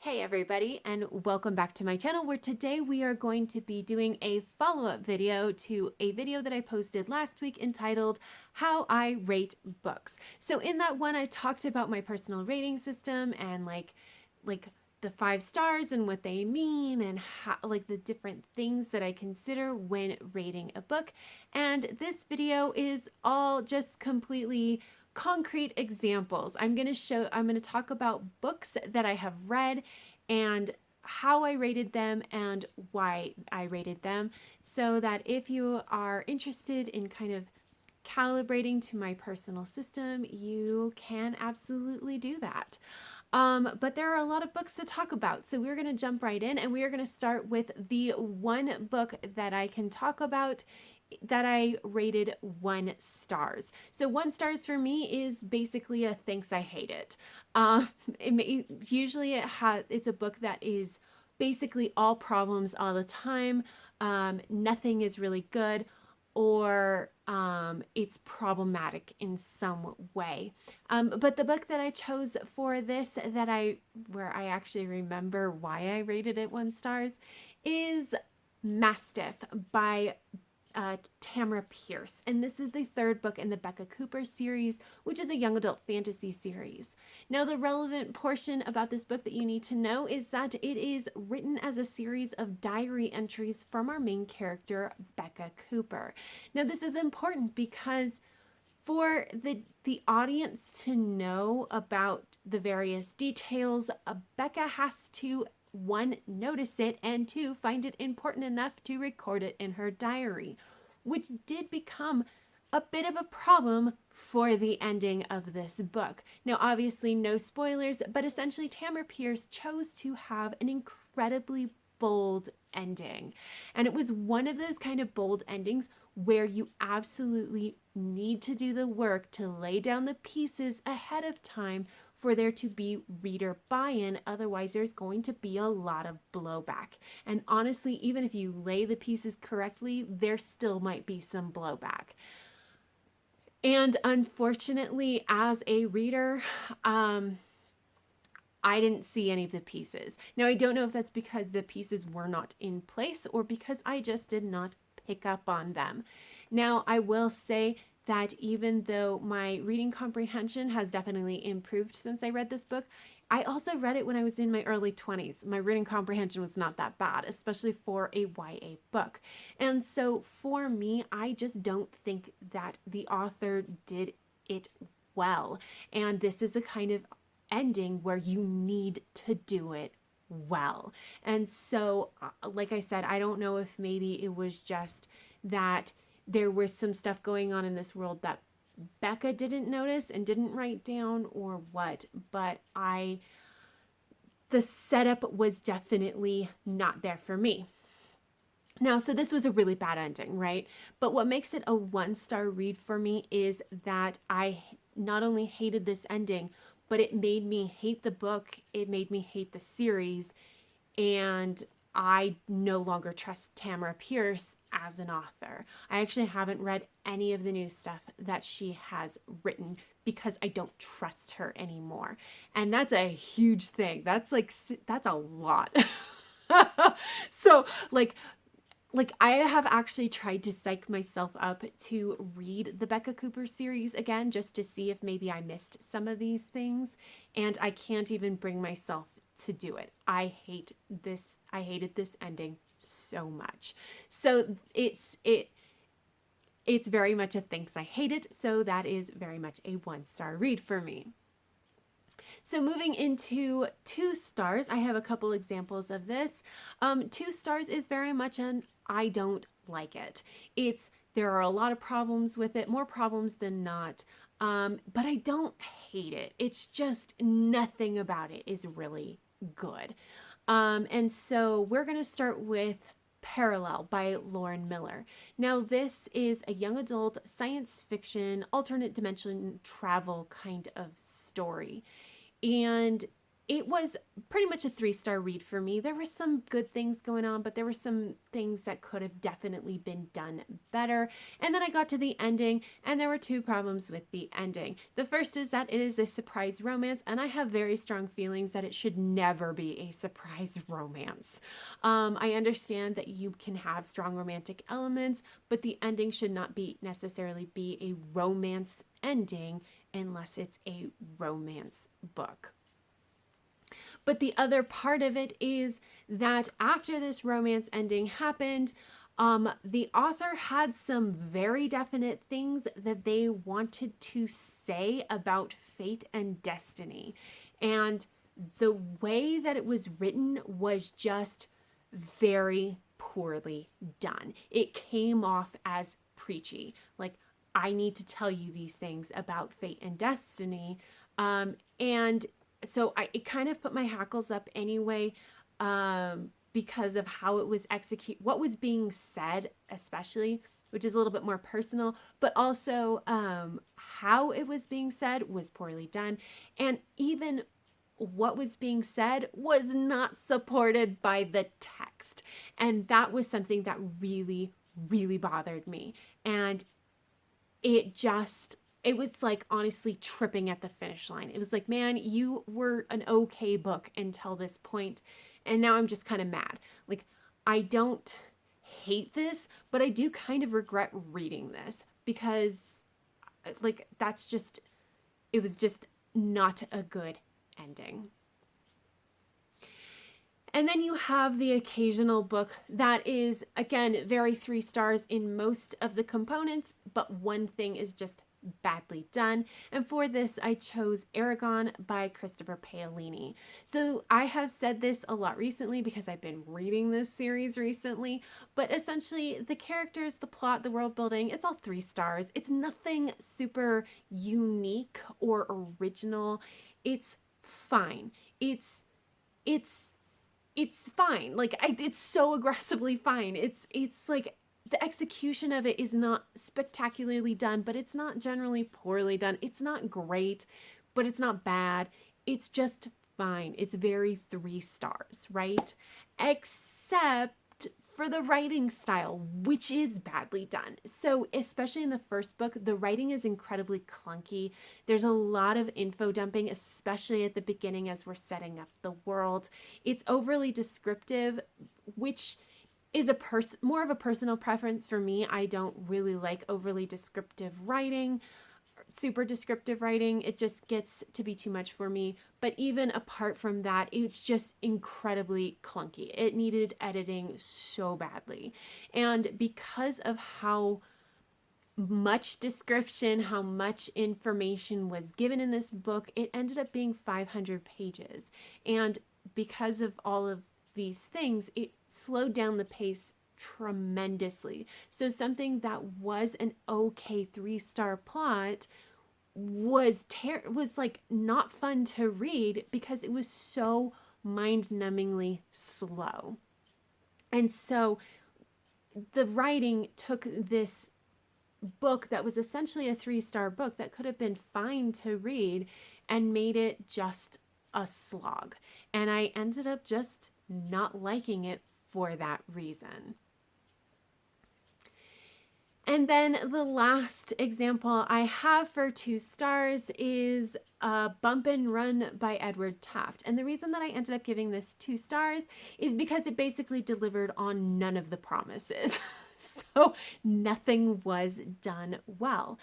Hey everybody, and welcome back to my channel, where today we are going to be doing a follow-up video to a video that I posted last week entitled How I Rate Books. So in that one I talked about my personal rating system and like the 5 stars and what they mean, and how, like, the different things that I consider when rating a book. And this video is all just completely concrete examples. I'm going to talk about books that I have read and how I rated them and why I rated them, so that if you are interested in kind of calibrating to my personal system, you can absolutely do that. But there are a lot of books to talk about, so we're going to jump right in, and we are going to start with the one book that I can talk about that I rated 1 stars. So 1 stars for me is basically a thanks, I hate it. Usually it's a book that is basically all problems all the time. Nothing is really good, or it's problematic in some way. But the book that I chose for this, where I actually remember why I rated it 1 stars, is Mastiff by Tamara Pierce. And this is the third book in the Becca Cooper series, which is a young adult fantasy series. Now, the relevant portion about this book that you need to know is that it is written as a series of diary entries from our main character, Becca Cooper. Now, this is important because for the audience to know about the various details, Becca has to, one, notice it, and two, find it important enough to record it in her diary, which did become a bit of a problem for the ending of this book. Now, obviously, no spoilers, but essentially, Tamara Pierce chose to have an incredibly bold ending. And it was one of those kind of bold endings where you absolutely need to do the work to lay down the pieces ahead of time for there to be reader buy-in. Otherwise, there's going to be a lot of blowback. And honestly, even if you lay the pieces correctly, there still might be some blowback. And unfortunately, as a reader, I didn't see any of the pieces. Now, I don't know if that's because the pieces were not in place or because I just did not pick up on them. Now, I will say that even though my reading comprehension has definitely improved since I read this book, I also read it when I was in my early 20s. My reading comprehension was not that bad, especially for a YA book. And so for me, I just don't think that the author did it well. And this is the kind of ending where you need to do it well. And so, like I said, I don't know if maybe it was just that there was some stuff going on in this world that Becca didn't notice and didn't write down, or what, but the setup was definitely not there for me. Now, so this was a really bad ending, right? But what makes it a 1-star read for me is that I not only hated this ending, but it made me hate the book, it made me hate the series, and I no longer trust Tamara Pierce as an author. I actually haven't read any of the new stuff that she has written because I don't trust her anymore. And that's a huge thing. That's a lot. So, I have actually tried to psych myself up to read the Becca Cooper series again, just to see if maybe I missed some of these things, and I can't even bring myself to do it. I hated this ending so much. So it's very much a thanks, I hate it. So that is very much a 1-star read for me. So moving into 2 stars, I have a couple examples of this. 2 stars is very much an I don't like it. There are a lot of problems with it, more problems than not, but I don't hate it. It's just nothing about it is really good. And so we're going to start with Parallel by Lauren Miller. Now, this is a young adult science fiction, alternate dimension travel kind of story. And it was pretty much a 3-star read for me. There were some good things going on, but there were some things that could have definitely been done better. And then I got to the ending, and there were 2 problems with the ending. The first is that it is a surprise romance, and I have very strong feelings that it should never be a surprise romance. I understand that you can have strong romantic elements, but the ending should not be necessarily be a romance ending unless it's a romance book. But the other part of it is that after this romance ending happened, the author had some very definite things that they wanted to say about fate and destiny. And the way that it was written was just very poorly done. It came off as preachy. Like, I need to tell you these things about fate and destiny. And so it kind of put my hackles up anyway, because of how it was executed, what was being said, especially, which is a little bit more personal, but also how it was being said was poorly done. And even what was being said was not supported by the text. And that was something that really, really bothered me. And it was like honestly tripping at the finish line. It was like, man, you were an okay book until this point, and now I'm just kind of mad. Like, I don't hate this, but I do kind of regret reading this because, like, it was just not a good ending. And then you have the occasional book that is, again, very 3 stars in most of the components, but one thing is just badly done. And for this, I chose Aragon by Christopher Paolini. So I have said this a lot recently because I've been reading this series recently, but essentially the characters, the plot, the world building, it's all 3 stars. It's nothing super unique or original. It's fine. It's it's fine. Like, it's so aggressively fine. It's like the execution of it is not spectacularly done, but it's not generally poorly done. It's not great, but it's not bad. It's just fine. It's very 3 stars, right? Except for the writing style, which is badly done. So, especially in the first book, the writing is incredibly clunky. There's a lot of info dumping, especially at the beginning as we're setting up the world. It's overly descriptive, which is more of a personal preference for me. I don't really like overly descriptive writing, super descriptive writing. It just gets to be too much for me. But even apart from that, it's just incredibly clunky. It needed editing so badly. And because of how much description, how much information was given in this book, it ended up being 500 pages. And because of all of these things, it slowed down the pace tremendously. So something that was an okay 3-star plot was like not fun to read because it was so mind-numbingly slow. And so the writing took this book that was essentially a 3-star book that could have been fine to read and made it just a slog. And I ended up just not liking it for that reason. And then the last example I have for 2 stars is Bump and Run by Edward Taft. And the reason that I ended up giving this 2 stars is because it basically delivered on none of the promises. So nothing was done well.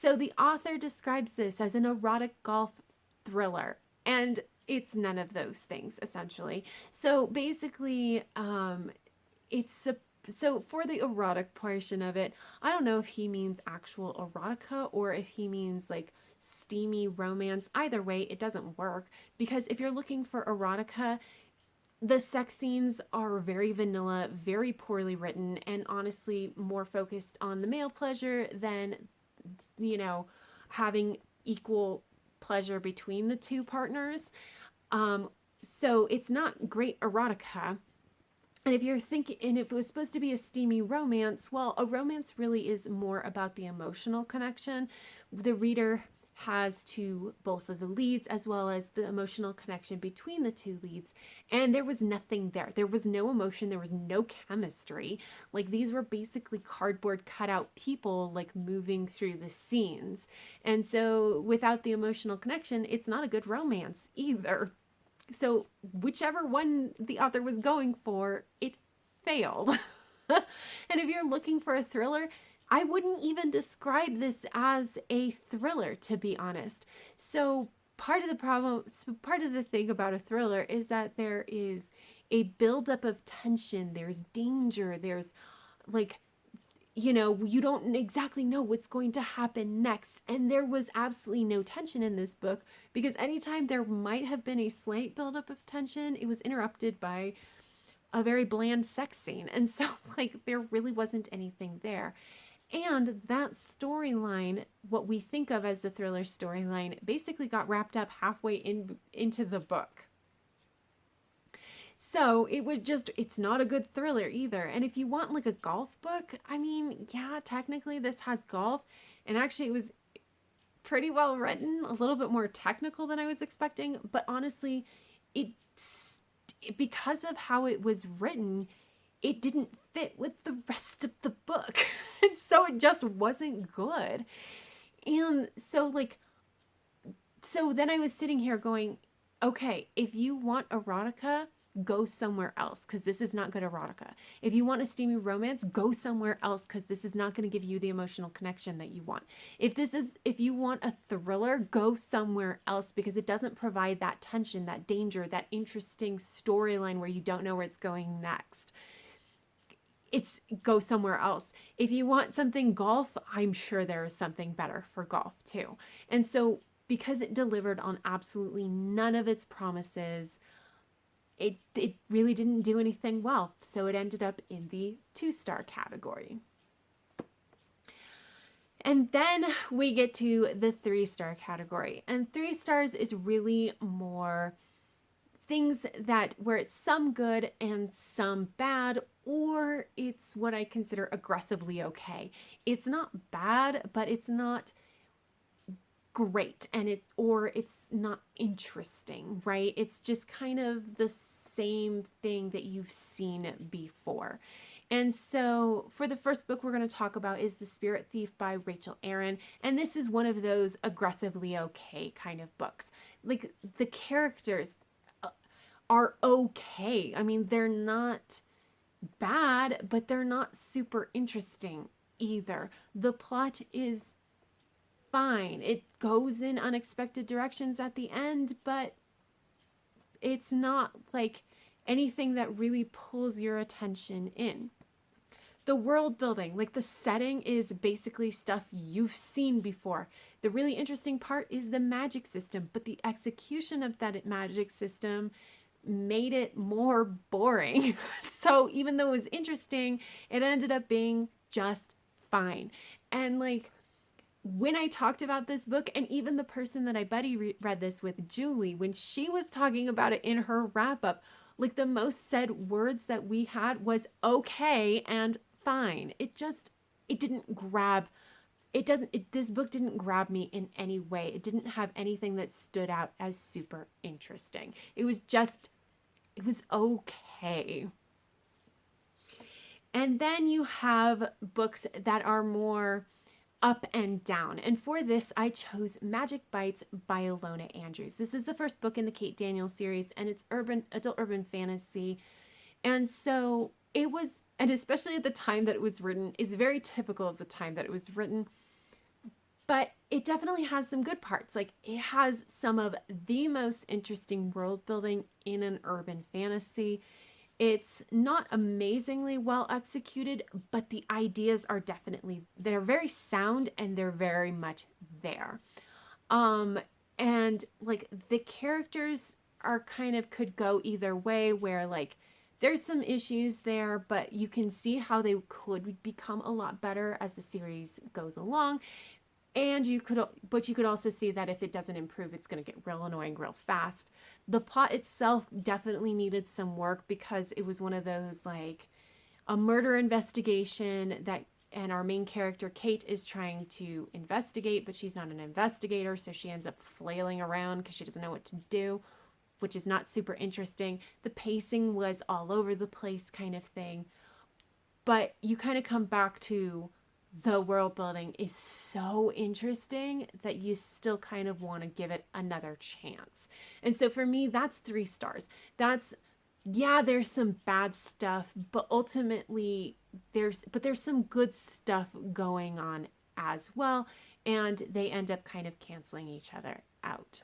So the author describes this as an erotic golf thriller, and it's none of those things, essentially. So basically, so for the erotic portion of it, I don't know if he means actual erotica or if he means like steamy romance. Either way, it doesn't work, because if you're looking for erotica, the sex scenes are very vanilla, very poorly written, and honestly more focused on the male pleasure than, having equal pleasure between the 2 partners. So it's not great erotica. And if you're thinking, and if it was supposed to be a steamy romance, well, a romance really is more about the emotional connection. The reader has to both of the leads as well as the emotional connection between the two leads. And there was nothing there. There was no emotion. There was no chemistry. Like these were basically cardboard cutout people like moving through the scenes. And so without the emotional connection, it's not a good romance either. So whichever one the author was going for, it failed. And if you're looking for a thriller, I wouldn't even describe this as a thriller, to be honest. So part of the problem, part of the thing about a thriller is that there is a buildup of tension, there's danger, there's like, you don't exactly know what's going to happen next. And there was absolutely no tension in this book because anytime there might have been a slight buildup of tension, it was interrupted by a very bland sex scene. And so, like, there really wasn't anything there. And that storyline, what we think of as the thriller storyline, basically got wrapped up halfway into the book. So it's not a good thriller either. And if you want like a golf book, I mean, yeah, technically this has golf. And actually, it was pretty well written, a little bit more technical than I was expecting. But honestly, because of how it was written, it didn't fit with the rest of the book. And so it just wasn't good. And so then I was sitting here going, okay, if you want erotica, go somewhere else because this is not good erotica. If you want a steamy romance, go somewhere else because this is not going to give you the emotional connection that you want. If you want a thriller, go somewhere else because it doesn't provide that tension, that danger, that interesting storyline where you don't know where it's going next. Go somewhere else. If you want something golf, I'm sure there is something better for golf too. And so because it delivered on absolutely none of its promises, it really didn't do anything well. So it ended up in the 2-star category. And then we get to the 3-star category. And 3 stars is really more things where it's some good and some bad, or it's what I consider aggressively okay. It's not bad, but it's not great, and it's not interesting, right? It's just kind of the same thing that you've seen before. And so for the first book we're going to talk about is The Spirit Thief by Rachel Aaron. And this is one of those aggressively okay kind of books. Like the characters are okay. I mean, they're not bad, but they're not super interesting either. The plot is fine. It goes in unexpected directions at the end, but it's not like anything that really pulls your attention in. The world building, like the setting, is basically stuff you've seen before. The really interesting part is the magic system, but the execution of that magic system made it more boring. So even though it was interesting, it ended up being just fine. And like when I talked about this book, and even the person that I buddy read this with, Julie, when she was talking about it in her wrap up, like the most said words that we had was okay and fine. This book didn't grab me in any way. It didn't have anything that stood out as super interesting. It was okay. And then you have books that are more up and down. And for this, I chose Magic Bites by Ilona Andrews. This is the first book in the Kate Daniels series, and it's adult urban fantasy. And so it was, and especially at the time that it was written, it's very typical of the time that it was written, but it definitely has some good parts. Like it has some of the most interesting world building in an urban fantasy. It's not amazingly well executed, but the ideas are they're very sound and they're very much there. And like the characters are could go either way, where like there's some issues there, but you can see how they could become a lot better as the series goes along. And you could also see that if it doesn't improve, it's going to get real annoying real fast. The plot itself definitely needed some work because it was one of those like a murder investigation and our main character, Kate, is trying to investigate, but she's not an investigator, so she ends up flailing around because she doesn't know what to do, which is not super interesting. The pacing was all over the place kind of thing. But you kind of come back to the world building is so interesting that you still kind of want to give it another chance. And so for me, that's 3 stars. That's, yeah, there's some bad stuff, but ultimately there's some good stuff going on as well, and they end up kind of canceling each other out.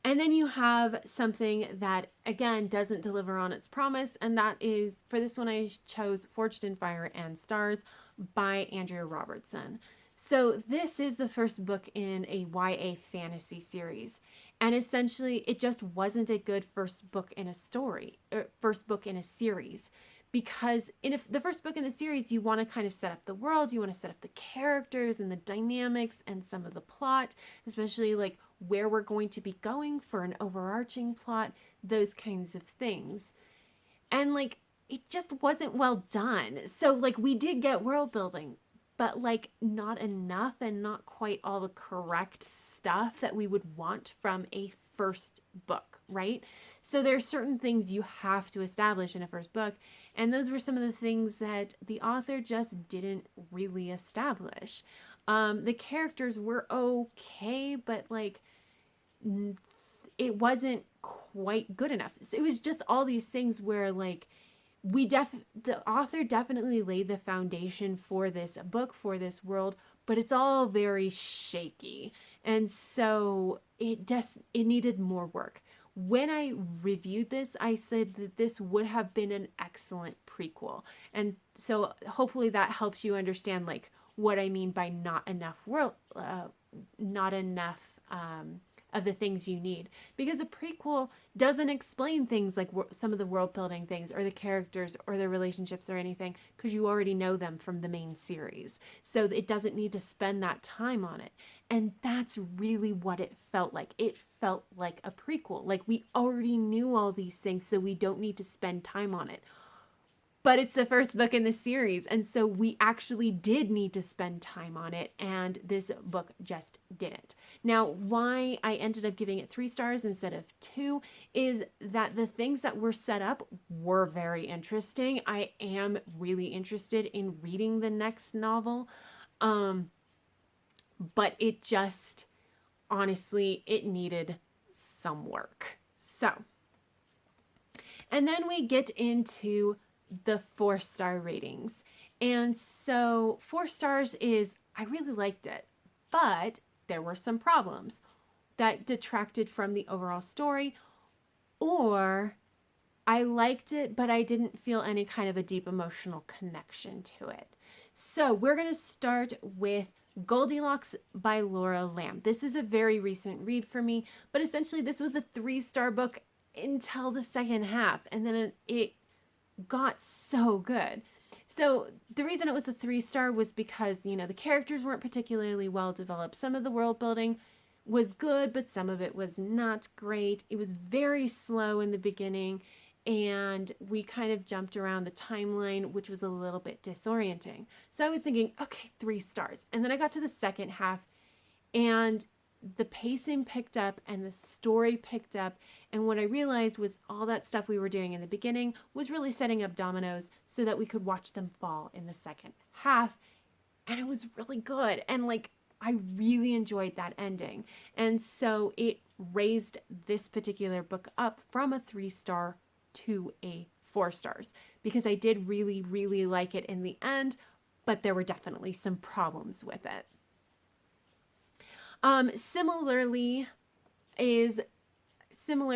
And then you have something that, again, doesn't deliver on its promise. And that is, for this one, I chose Forged in Fire and Stars by Andrea Robertson. So this is the first book in a YA fantasy series. And essentially, it just wasn't a good first book in a story, or first book in a series. Because in the first book in the series, you want to kind of set up the world, you want to set up the characters and the dynamics and some of the plot, especially like where we're going to be going for an overarching plot, those kinds of things. And like, it just wasn't well done. So like, we did get world building, but like not enough and not quite all the correct stuff that we would want from a first book, right? So there's certain things you have to establish in a first book, and those were some of the things that the author just didn't really establish. The characters were okay, but like it wasn't quite good enough. So it was just all these things where like the author definitely laid the foundation for this book, for this world, but it's all very shaky. And so it needed more work. When I reviewed this, I said that this would have been an excellent prequel. And so hopefully that helps you understand like what I mean by not enough of the things you need, because a prequel doesn't explain things like some of the world building things or the characters or the relationships or anything, because you already know them from the main series. So it doesn't need to spend that time on it. And that's really what it felt like. It felt like a prequel. Like we already knew all these things, so we don't need to spend time on it. But it's the first book in the series, and so we actually did need to spend time on it, and this book just didn't. Now, why I ended up giving it 3 stars instead of 2 is that the things that were set up were very interesting. I am really interested in reading the next novel, but it just, honestly, it needed some work. So, and then we get into the 4-star ratings. And so 4 stars is, I really liked it, but there were some problems that detracted from the overall story, or I liked it, but I didn't feel any kind of a deep emotional connection to it. So we're going to start with Goldilocks by Laura Lamb. This is a very recent read for me, but essentially this was a 3-star book until the second half, and then it got so good. So the reason it was a 3-star was because, the characters weren't particularly well developed. Some of the world building was good, but some of it was not great. It was very slow in the beginning, and we kind of jumped around the timeline, which was a little bit disorienting. So I was thinking, okay, 3 stars. And then I got to the second half, and the pacing picked up and the story picked up. And what I realized was all that stuff we were doing in the beginning was really setting up dominoes so that we could watch them fall in the second half. And it was really good. And like, I really enjoyed that ending. And so it raised this particular book up from a 3-star to a 4 stars, because I did really, really like it in the end, but there were definitely some problems with it. Similar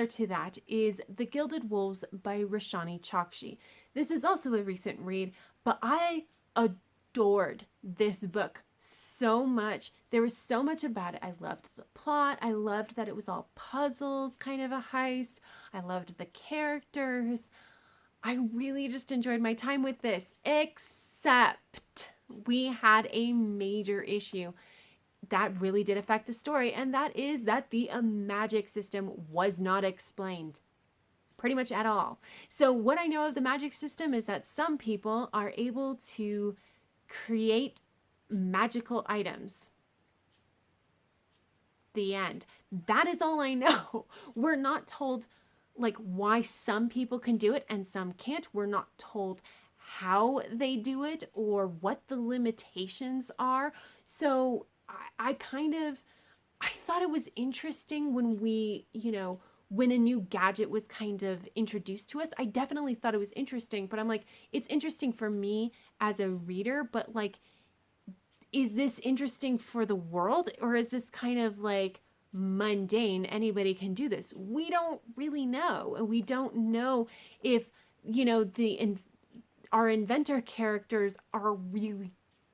to that is The Gilded Wolves by Roshani Chokshi. This is also a recent read, but I adored this book so much. There was so much about it. I loved the plot. I loved that it was all puzzles, kind of a heist. I loved the characters. I really just enjoyed my time with this, except we had a major issue that really did affect the story, and that is that the magic system was not explained. pretty much at all. So what I know of the magic system is that some people are able to create magical items. The end. That is all I know. We're not told like why some people can do it and some can't. We're not told how they do it or what the limitations are. So I kind of I thought it was interesting when when a new gadget was kind of introduced to us. I definitely thought it was interesting, but I'm like, it's interesting for me as a reader, but like, is this interesting for the world or is this kind of like mundane? Anybody can do this. We don't really know. And we don't know if, our inventor characters are really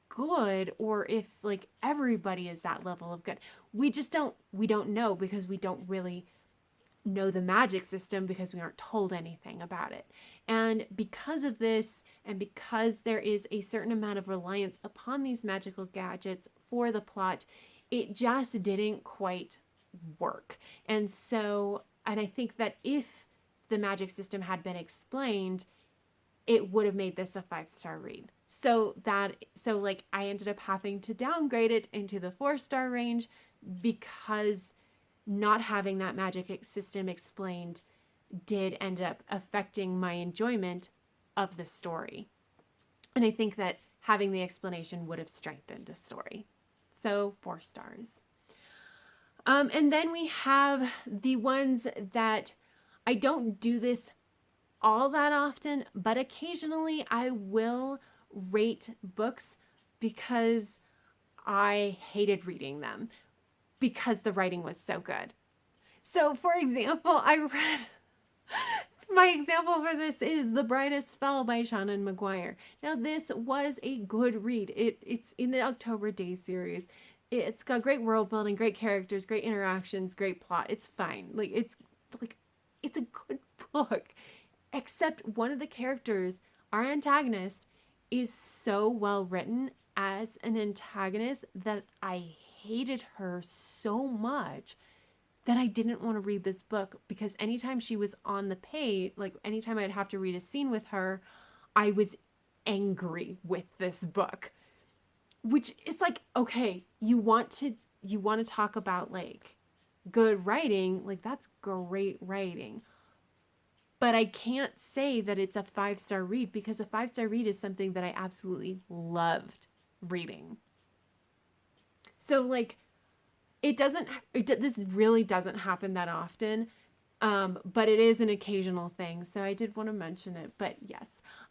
good or if like everybody is that level of good. We don't know because we don't really know the magic system because we aren't told anything about it. And because of this, and because there is a certain amount of reliance upon these magical gadgets for the plot, it just didn't quite work. And I think that if the magic system had been explained, it would have made this a 5-star read. So like I ended up having to downgrade it into the 4-star range because not having that magic system explained did end up affecting my enjoyment of the story. And I think that having the explanation would have strengthened the story. So 4 stars. And then we have the ones that I don't do this all that often, but occasionally I will rate books because I hated reading them because the writing was so good. So, for example, my example for this is The Brightest by Shannon McGuire. Now, this was a good read. It's in the October Days series. It's got great world building, great characters, great interactions, great plot. It's fine. It's a good book. Except one of the characters, our antagonist, is so well written as an antagonist that I hated her so much that I didn't want to read this book because anytime she was on the page, like anytime I'd have to read a scene with her, I was angry with this book. Which it's like, okay, you want to talk about like good writing, like that's great writing. But I can't say that it's a 5-star read because a 5-star read is something that I absolutely loved reading. So like this really doesn't happen that often, but it is an occasional thing. So I did want to mention it. But yes,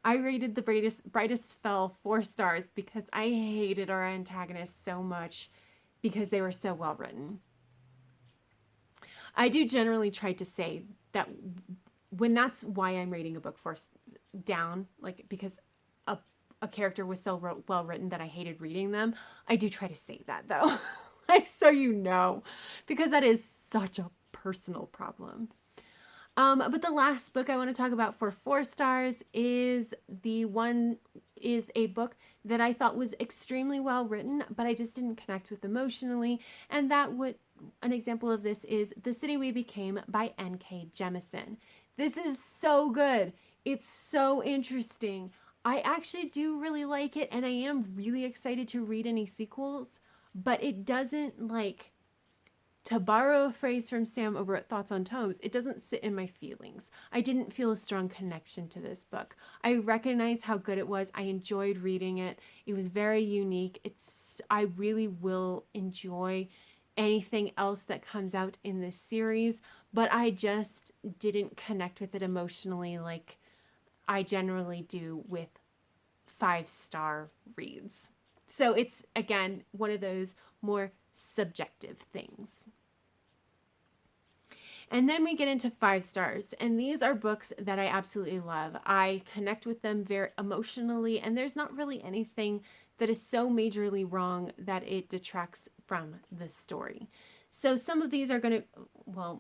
I rated the Brightest 4 stars because I hated our antagonists so much because they were so well written. I do generally try to say that when that's why I'm rating a book down, like because a character was so well written that I hated reading them, I do try to say that though. Like, so because that is such a personal problem. But the last book I want to talk about for 4 stars is a book that I thought was extremely well written, but I just didn't connect with emotionally. And an example of this is The City We Became by N.K. Jemisin. This is so good. It's so interesting. I actually do really like it, and I am really excited to read any sequels. But it doesn't, like, to borrow a phrase from Sam over at Thoughts on Tomes, it doesn't sit in my feelings. I didn't feel a strong connection to this book. I recognize how good it was. I enjoyed reading it. It was very unique. I really will enjoy anything else that comes out in this series, but I just didn't connect with it emotionally like I generally do with 5-star reads. So it's, again, one of those more subjective things. And then we get into 5 stars. And these are books that I absolutely love. I connect with them very emotionally. And there's not really anything that is so majorly wrong that it detracts from the story. So some of these are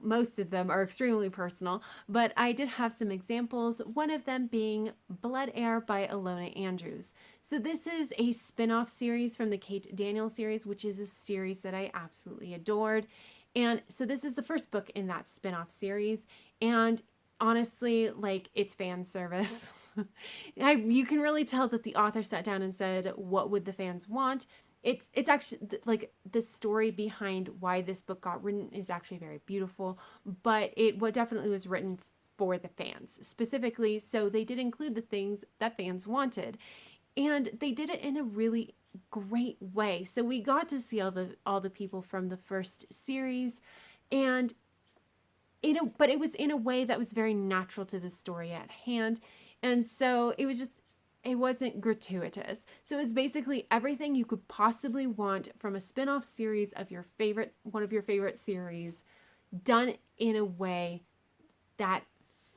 most of them are extremely personal, but I did have some examples, one of them being Blood Heir by Ilona Andrews. So this is a spin-off series from the Kate Daniel series, which is a series that I absolutely adored. And so this is the first book in that spin-off series. And honestly, like, it's fan service. You can really tell that the author sat down and said, what would the fans want? It's actually like the story behind why this book got written is actually very beautiful, but it what definitely was written for the fans specifically. So they did include the things that fans wanted, and they did it in a really great way. So we got to see all the people from the first series, and but it was in a way that was very natural to the story at hand. And so it wasn't gratuitous. So it was basically everything you could possibly want from a spin-off series of one of your favorite series, done in a way that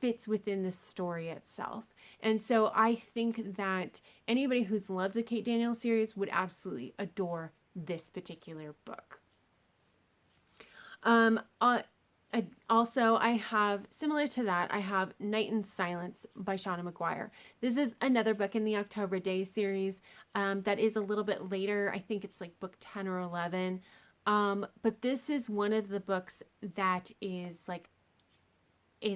fits within the story itself. And so I think that anybody who's loved the Kate Daniels series would absolutely adore this particular book. Um, uh, Also, I have, similar to that, I have Night in Silence by Shauna Maguire. This is another book in the October Days series that is a little bit later. I think it's like book 10 or 11. But this is one of the books that is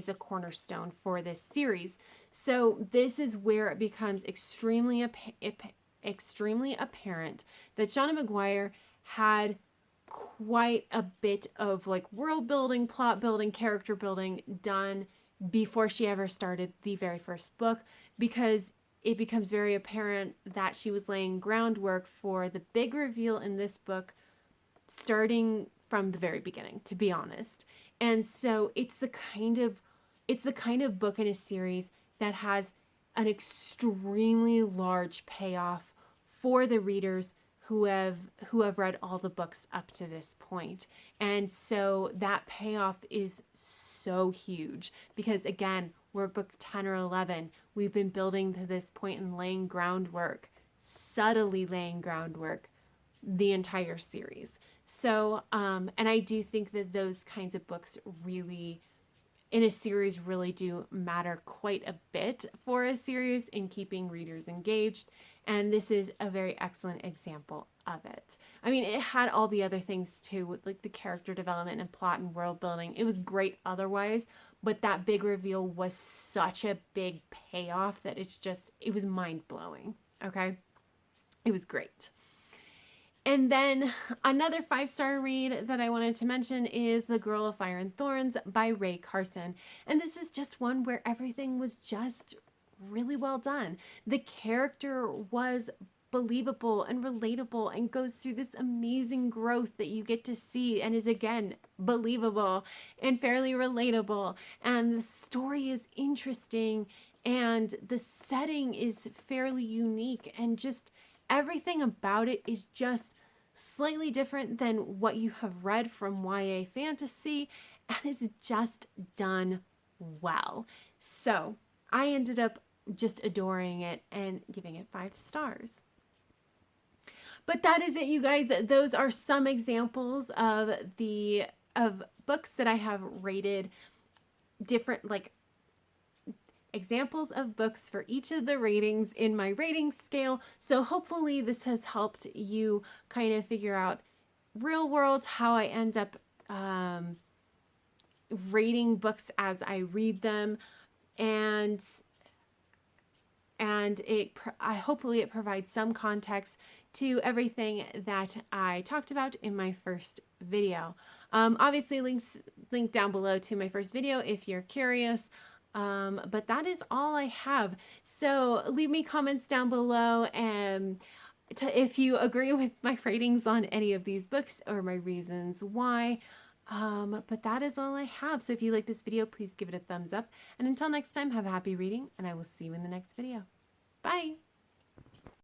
a cornerstone for this series. So this is where it becomes extremely apparent that Shauna Maguire had quite a bit of like world building, plot building, character building done before she ever started the very first book, because it becomes very apparent that she was laying groundwork for the big reveal in this book starting from the very beginning, to be honest. And so it's the kind of book in a series that has an extremely large payoff for the readers who have read all the books up to this point. And so that payoff is so huge because, again, we're book 10 or 11. We've been building to this point and laying groundwork, subtly laying groundwork the entire series. So, and I do think that those kinds of books really, in a series, really do matter quite a bit for a series in keeping readers engaged. And this is a very excellent example of it. I mean, it had all the other things too, with like the character development and plot and world building. It was great otherwise, but that big reveal was such a big payoff that it was mind blowing. Okay. It was great. And then another 5-star read that I wanted to mention is The Girl of Fire and Thorns by Rae Carson. And this is just one where everything was just really well done. The character was believable and relatable and goes through this amazing growth that you get to see and is, again, believable and fairly relatable. And the story is interesting and the setting is fairly unique, and just everything about it is just slightly different than what you have read from YA fantasy, and it's just done well. So I ended up just adoring it and giving it 5 stars. But that is it, you guys. Those are some examples of books that I have rated different, like examples of books for each of the ratings in my rating scale. So hopefully this has helped you kind of figure out real world how I end up rating books as I read them, and hopefully it provides some context to everything that I talked about in my first video. Obviously link down below to my first video if you're curious. But that is all I have. So leave me comments down below and if you agree with my ratings on any of these books or my reasons why. But that is all I have. So if you like this video, please give it a thumbs up. And until next time, have a happy reading, and I will see you in the next video. Bye!